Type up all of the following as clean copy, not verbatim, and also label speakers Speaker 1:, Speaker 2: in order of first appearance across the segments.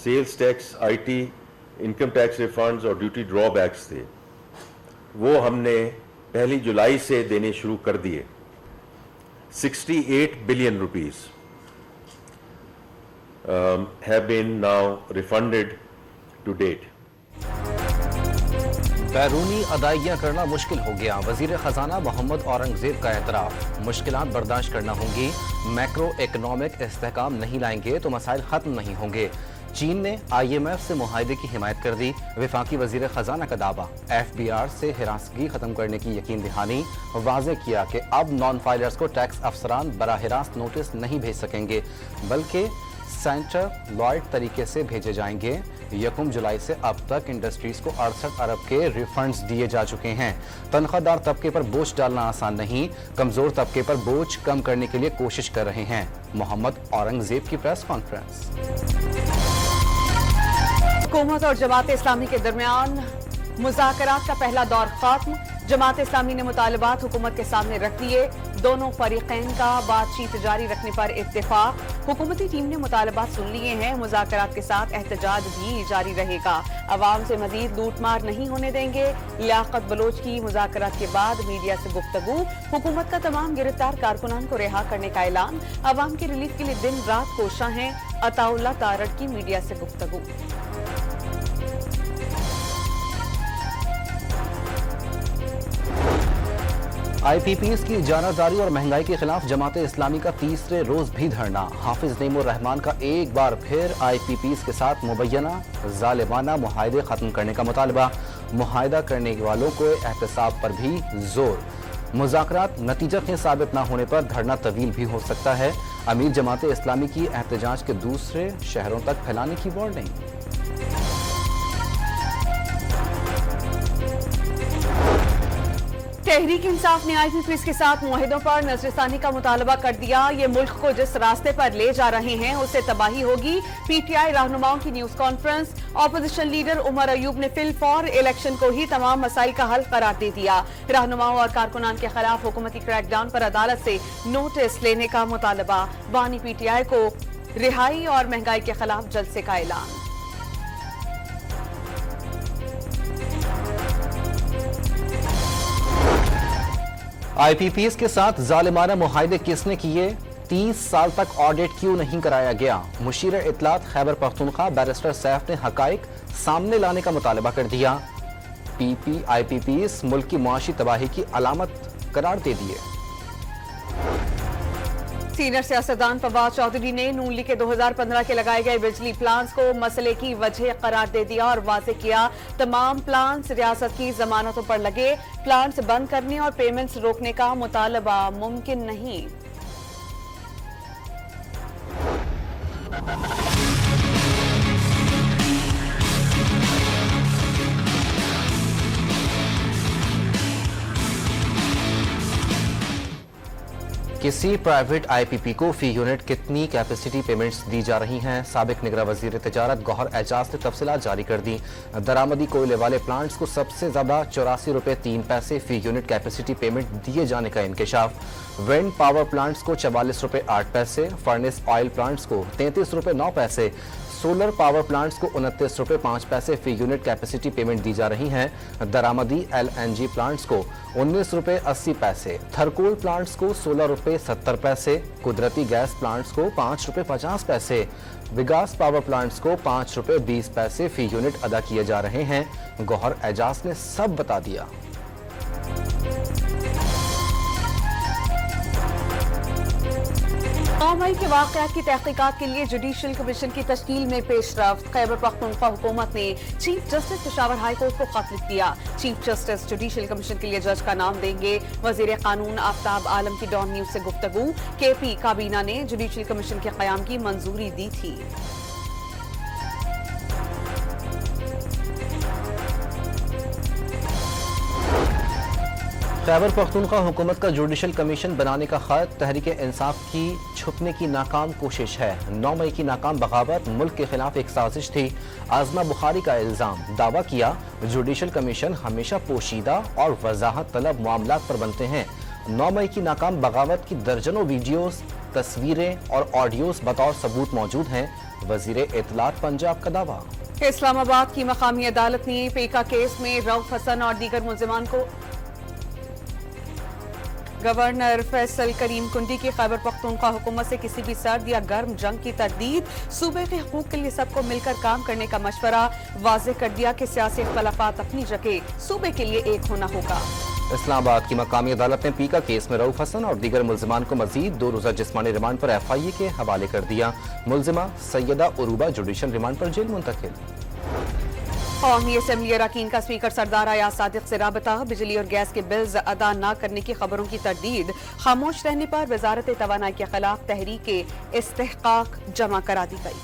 Speaker 1: Sales tax, IT, income tax refunds اور duty drawbacks تھے, وہ ہم نے 1 جولائی سے دینے شروع کر دیے. 68 billion rupees have been now refunded to date.
Speaker 2: بیرونی ادائیگیاں کرنا مشکل ہو گیا, وزیر خزانہ محمد اورنگزیب کا اعتراف. مشکلات برداشت کرنا ہوں گی, میکرو اکنامک استحکام نہیں لائیں گے تو مسائل ختم نہیں ہوں گے. چین نے آئی ایم ایف سے معاہدے کی حمایت کر دی. وفاقی وزیر خزانہ کا دعویٰ, ایف بی آر سے ہراسگی ختم کرنے کی یقین دہانی. واضح کیا کہ اب نان فائلرز کو ٹیکس افسران براہ راست نوٹس نہیں بھیج سکیں گے بلکہ سینٹر لائٹ طریقے سے بھیجے جائیں گے. 1 جولائی سے اب تک انڈسٹریز کو 68 ارب کے ریفنڈز دیے جا چکے ہیں. تنخواہ دار طبقے پر بوجھ ڈالنا آسان نہیں, کمزور طبقے پر بوجھ کم کرنے کے لیے کوشش کر رہے ہیں. محمد اورنگزیب کی پریس کانفرنس.
Speaker 3: حکومت اور جماعت اسلامی کے درمیان مذاکرات کا پہلا دور ختم. جماعت اسلامی نے مطالبات حکومت کے سامنے رکھ دیے. دونوں فریقین کا بات چیت جاری رکھنے پر اتفاق. حکومتی ٹیم نے مطالبات سن لیے ہیں. مذاکرات کے ساتھ احتجاج بھی جاری رہے گا. عوام سے مزید لوٹ مار نہیں ہونے دیں گے. لیاقت بلوچ کی مذاکرات کے بعد میڈیا سے گفتگو. حکومت کا تمام گرفتار کارکنان کو رہا کرنے کا اعلان. عوام کے ریلیف کے لیے دن رات کوشاں ہیں. عطا اللہ تارڑ کی میڈیا سے گفتگو.
Speaker 2: آئی پی پیز کی جانبداری اور مہنگائی کے خلاف جماعت اسلامی کا تیسرے روز بھی دھرنا. حافظ نعیم الرحمان کا ایک بار پھر آئی پی پیز کے ساتھ مبینہ ظالمانہ معاہدے ختم کرنے کا مطالبہ. معاہدہ کرنے والوں کو احتساب پر بھی زور. مذاکرات نتیجہ خیز ثابت نہ ہونے پر دھرنا طویل بھی ہو سکتا ہے. امیر جماعت اسلامی کی احتجاج کے دوسرے شہروں تک پھیلانے کی وارننگ.
Speaker 3: تحریک انصاف نے آئی پی پیز کے ساتھ معاہدوں پر نظر ثانی کا مطالبہ کر دیا. یہ ملک کو جس راستے پر لے جا رہے ہیں اس سے تباہی ہوگی. پی ٹی آئی رہنماؤں کی news conference. Opposition leader Omar Ayub نے فی الفور الیکشن کو ہی تمام مسائل کا حل قرار دے دیا. رہنماؤں اور کارکنان کے خلاف حکومتی کریک ڈاؤن پر عدالت سے نوٹس لینے کا مطالبہ. بانی پی ٹی آئی کو رہائی اور مہنگائی کے خلاف جلسے کا اعلان.
Speaker 2: آئی پی پیز کے ساتھ ظالمانہ معاہدے کس نے کیے؟ 30 سال تک آڈٹ کیوں نہیں کرایا گیا؟ مشیر اطلاعات خیبر پختونخوا بیرسٹر سیف نے حقائق سامنے لانے کا مطالبہ کر دیا. آئی پی پیز ملک کی معاشی تباہی کی علامت قرار دے دیے.
Speaker 3: سینئر سیاستدان فواد چودھری نے نون لیگ کے 2015 کے لگائے گئے بجلی پلانٹس کو مسئلے کی وجہ قرار دے دیا اور واضح کیا تمام پلانٹس ریاست کی ضمانتوں پر لگے. پلانٹس بند کرنے اور پیمنٹس روکنے کا مطالبہ ممکن نہیں.
Speaker 2: کسی پرائیویٹ آئی پی پی کو فی یونٹ کتنی کیپیسٹی پیمنٹس دی جا رہی ہیں؟ سابق نگراں وزیر تجارت گوہر اعجاز نے تفصیلات جاری کر دی. درآمدی کوئلے والے پلانٹس کو سب سے زیادہ 84 روپے 3 پیسے فی یونٹ کیپیسٹی پیمنٹ دیے جانے کا انکشاف. ونڈ پاور پلانٹس کو 44 روپے 8 پیسے, فرنس آئل پلانٹس کو 33 روپے 9 پیسے, سولر پاور پلانٹس کو 29 روپے 5 پیسے فی یونٹ کیپیسٹی پیمنٹ دی جا رہی ہیں. درآمدی ایل این جی پلانٹس کو 19 روپے 80 پیسے, تھرکول پلانٹس کو 16 روپے 70 پیسے, قدرتی گیس پلانٹس کو 5 روپے 50 پیسے, وگاس پاور پلانٹس کو 5 روپے 20 پیسے فی یونٹ ادا کیے جا رہے ہیں. گوہر اعجاز نے سب بتا دیا.
Speaker 3: مئی کے واقعات کی تحقیقات کے لیے جوڈیشل کمیشن کی تشکیل میں پیش رفت. خیبر پختونخوا حکومت نے chief justice Peshawar high court کو خط لکھ دیا. چیف جسٹس جوڈیشل کمیشن کے لیے جج کا نام دیں گے. وزیر قانون آفتاب عالم کی ڈان نیوز سے گفتگو. کے پی کابینہ نے جوڈیشل کمیشن کے قیام کی منظوری دی تھی.
Speaker 2: خیبر پختونخوا حکومت کا جوڈیشل کمیشن بنانے کا خط تحریک انصاف کی چھپنے کی ناکام کوشش ہے. 9 مئی کی ناکام بغاوت ملک کے خلاف ایک سازش تھی. عاصمہ بخاری کا الزام. دعویٰ کیا جوڈیشل کمیشن ہمیشہ پوشیدہ اور وضاحت طلب معاملات پر بنتے ہیں. 9 مئی کی ناکام بغاوت کی درجنوں ویڈیوز تصویریں اور آڈیوز بطور ثبوت موجود ہیں، وزیر اطلاعات پنجاب کا دعویٰ۔
Speaker 3: اسلام آباد کی مقامی عدالت نے پیکا کیس میں رؤف حسن اور دیگر ملزمان کو گورنر فیصل کریم کنڈی کی خیبر پختونخوا حکومت سے کسی بھی سرد یا گرم جنگ کی تردید، صوبے کے حقوق کے لیے سب کو مل کر کام کرنے کا مشورہ، واضح کر دیا کہ سیاسی اختلافات اپنی جگہ، صوبے کے لیے ایک ہونا ہوگا۔
Speaker 2: اسلام آباد کی مقامی عدالت نے پیکا کیس میں رؤف حسن اور دیگر ملزمان کو مزید 2 روزہ جسمانی ریمانڈ پر FIA کے حوالے کر دیا۔ ملزمہ سیدہ عروبہ جوڈیشل ریمانڈ پر جیل منتقل۔
Speaker 3: قومی اسمبلی اراکین کا اسپیکر سردار ایاز صادق سے رابطہ، بجلی اور گیس کے بلز ادا نہ کرنے کی خبروں کی تردید، خاموش رہنے پر وزارت توانائی کے خلاف تحریک استحقاق جمع کرا دی گئی۔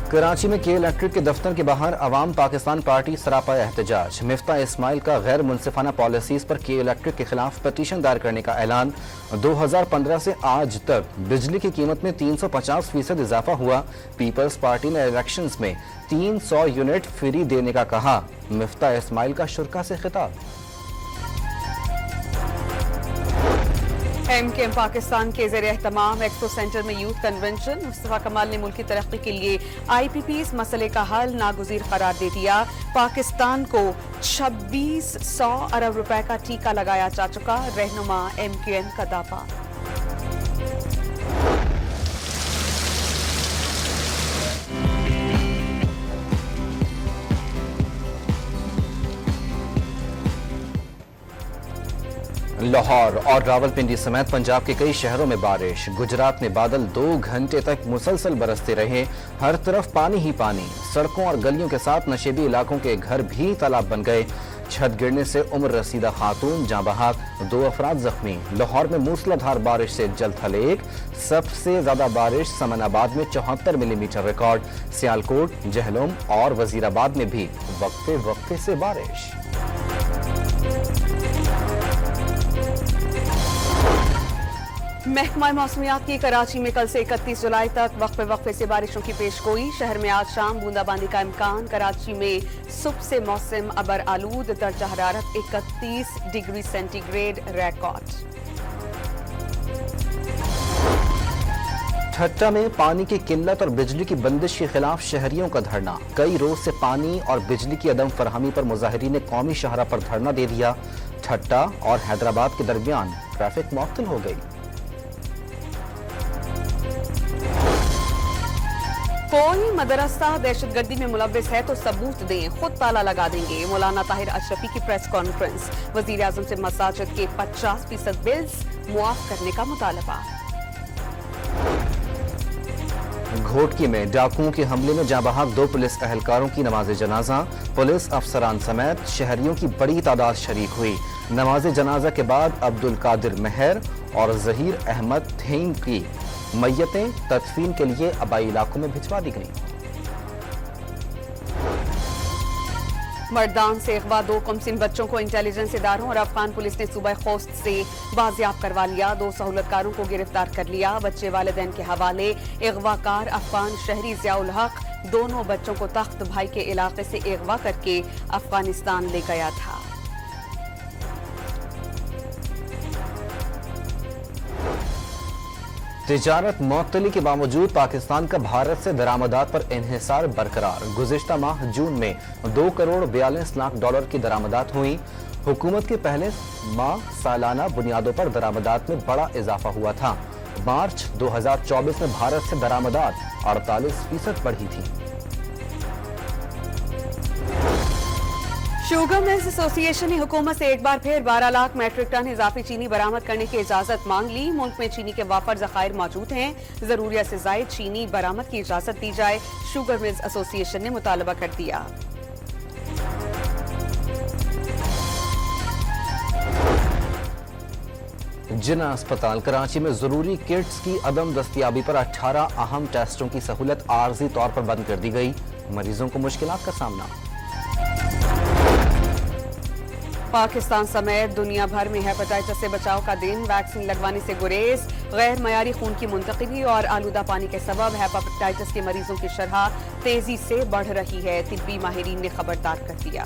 Speaker 2: کراچی میں کے الیکٹرک کے دفتر کے باہر عوام پاکستان پارٹی سراپا احتجاج، مفتاح اسماعیل کا غیر منصفانہ پالیسیز پر کے الیکٹرک کے خلاف پٹیشن دائر کرنے کا اعلان۔ 2015 سے آج تک بجلی کی قیمت میں 350% اضافہ ہوا، پیپلز پارٹی نے الیکشنز میں 300 یونٹ فری دینے کا کہا، مفتاح اسماعیل کا شرکاء سے خطاب۔
Speaker 3: MKM پاکستان کے زیر اہتمام ایکسپو سینٹر میں یوتھ کنونشن، مصطفیٰ کمال نے ملک کی ترقی کے لیے IPPs مسئلے کا حل ناگزیر قرار دے دیا۔ پاکستان کو 2600 ارب روپے کا ٹیکہ لگایا جا چکا، رہنما MKM کا دعویٰ۔
Speaker 2: لاہور اور راولپنڈی سمیت پنجاب کے کئی شہروں میں بارش، گجرات میں بادل 2 گھنٹے تک مسلسل برستے رہے، ہر طرف پانی ہی پانی، سڑکوں اور گلیوں کے ساتھ نشیبی علاقوں کے گھر بھی تالاب بن گئے، چھت گرنے سے عمر رسیدہ خاتون جاں بحق، 2 افراد زخمی۔ لاہور میں موسلا دھار بارش سے جلد ہلیک، سب سے زیادہ بارش سمن آباد میں 74 ملی میٹر ریکارڈ، سیالکوٹ، جہلم اور وزیر آباد میں بھی وقفے وقفے سے بارش۔
Speaker 3: محکمہ موسمیات کی کراچی میں کل سے 31 جولائی تک وقفے وقفے سے بارشوں کی پیش گوئی، شہر میں آج شام بوندا باندی کا امکان، کراچی میں صبح سے موسم ابر آلود، درجہ حرارت 31 degree centigrade record.
Speaker 2: Thatta میں پانی کی قلت اور بجلی کی بندش کے خلاف شہریوں کا دھرنا، کئی روز سے پانی اور بجلی کی عدم فراہمی پر مظاہرین نے قومی شاہراہ پر دھرنا دے دیا۔ ٹھٹہ اور حیدرآباد کے درمیان ٹریفک معطل ہو گئی۔
Speaker 3: کوئی مدرسہ دہشت گردی میں ملوث ہے تو ثبوت دیں، خود تالا لگا دیں گے، مولانا طاہر اشرفی کی پریس کانفرنس، وزیر اعظم سے مساجد کے 50% بلز معاف کرنے کا مطالبہ۔
Speaker 2: گھوٹکی میں ڈاکوؤں کے حملے میں جاں بحق 2 پولیس اہلکاروں کی نماز جنازہ، پولیس افسران سمیت شہریوں کی بڑی تعداد شریک ہوئی۔ نماز جنازہ کے بعد عبد القادر مہر اور ظہیر احمد تھیم کی میتیں تدفین کے لیے آبائی علاقوں میں بھجوا دی گئیں۔
Speaker 3: مردان سے اغوا 2 کمسن بچوں کو انٹیلیجنس اداروں اور افغان پولیس نے صوبہ خوست سے بازیاب کروا لیا، 2 سہولتکاروں کو گرفتار کر لیا، بچے والدین کے حوالے۔ اغوا کار افغان شہری ضیاء الحق دونوں بچوں کو تخت بھائی کے علاقے سے اغوا کر کے افغانستان لے گیا تھا۔
Speaker 2: تجارت معطلی کے باوجود پاکستان کا بھارت سے درآمدات پر انحصار برقرار، گزشتہ ماہ جون میں 2 کروڑ 42 لاکھ ڈالر کی درآمدات ہوئیں۔ حکومت کے پہلے ماہ سالانہ بنیادوں پر درآمدات میں بڑا اضافہ ہوا تھا۔ مارچ 2024 میں بھارت سے درآمدات 48% بڑھی تھی۔
Speaker 3: شوگر ملز ایسوسی ایشن نے حکومت سے ایک بار پھر 12 لاکھ میٹرک ٹن اضافی چینی برآمد کرنے کی اجازت مانگ لی۔ ملک میں چینی کے وافر ذخائر موجود ہیں، ضروریات سے زائد چینی برآمد کی اجازت دی جائے، شوگر ملز ایسوسی ایشن نے مطالبہ کر دیا۔
Speaker 2: جنا اسپتال کراچی میں ضروری کٹس کی عدم دستیابی پر 18 اہم ٹیسٹوں کی سہولت عارضی طور پر بند کر دی گئی، مریضوں کو مشکلات کا سامنا۔
Speaker 3: پاکستان سمیت دنیا بھر میں ہیپاٹائٹس سے بچاؤ کا دن، ویکسین لگوانے سے گریز، غیر معیاری خون کی منتقلی اور آلودہ پانی کے سبب ہیپاٹائٹس کے مریضوں کی شرح تیزی سے بڑھ رہی ہے، طبی ماہرین نے خبردار کر دیا۔